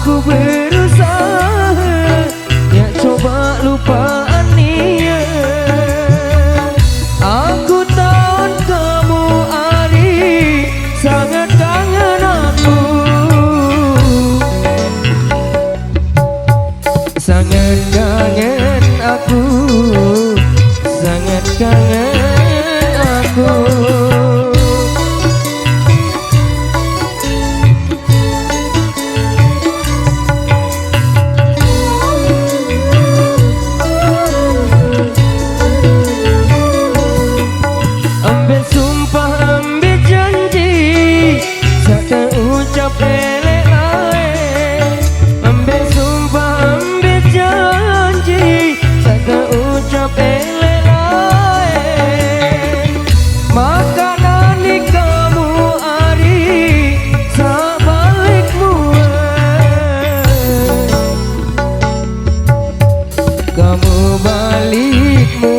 Aku berusaha ya coba lupakan dia. Aku tahu kamu Ari sangat kangen aku, sangat kangen aku, sangat kangen aku. Ambil sumpah, ambil janji, tak ucap elek lain. Ambil sumpah, ambil janji, tak ucap elek lain. Maka nanti kamu Ari sak balikmu, kamu balikmu,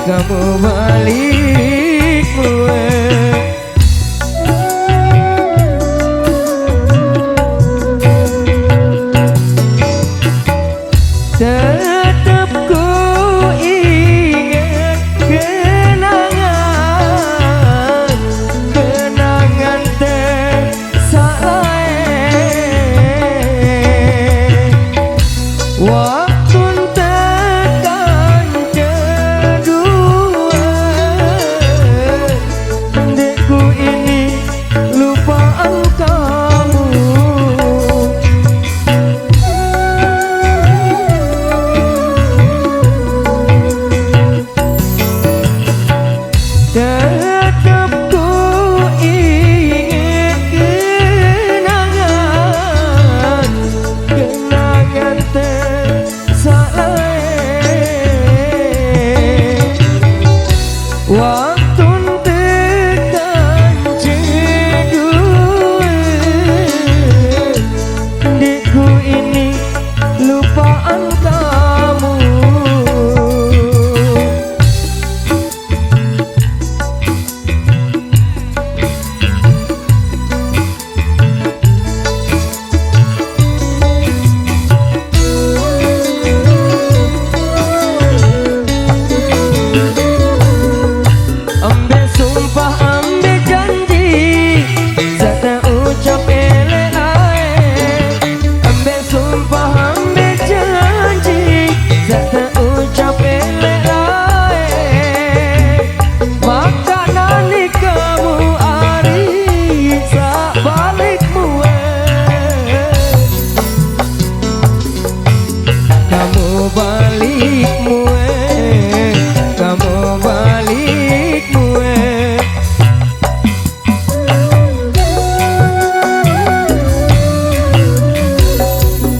kamu balikmu. Tetap ku ingat kenangan, kenangan tersalah. Waktu tekan kedua, dekku ini lupaan kamu. Tetap ku ingat kenangan, kenangan tersalah. Waktu tekan kedua, dekku ini lupaan kamu. Ambil sumpah, ambil janji, tak ucap elek lain. Ambil sumpah, ambil janji, tak ucap elek lain. Maka nanti kamu Ari sak balikmu, kamu balikmu, kamu balikmu.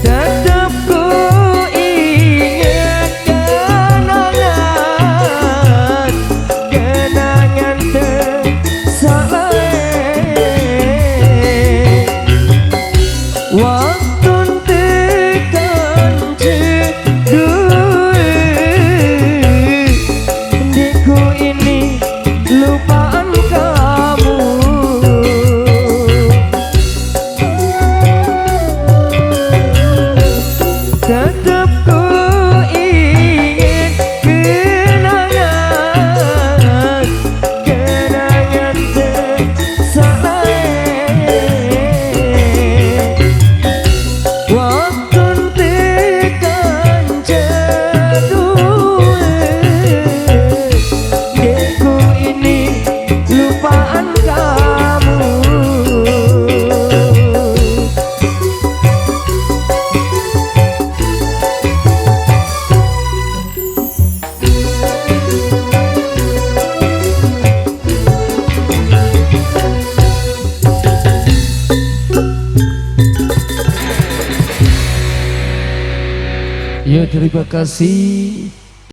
Tetap ku ingat kenangan, kenangan tersalah. Waktu tekan kedua, dekku ini lupaan kamu. Tetap ku ingat kenangan, kenangan tersalah. Waktu tekan kedua, dekku ini lupaan kamu. Ya terima kasih.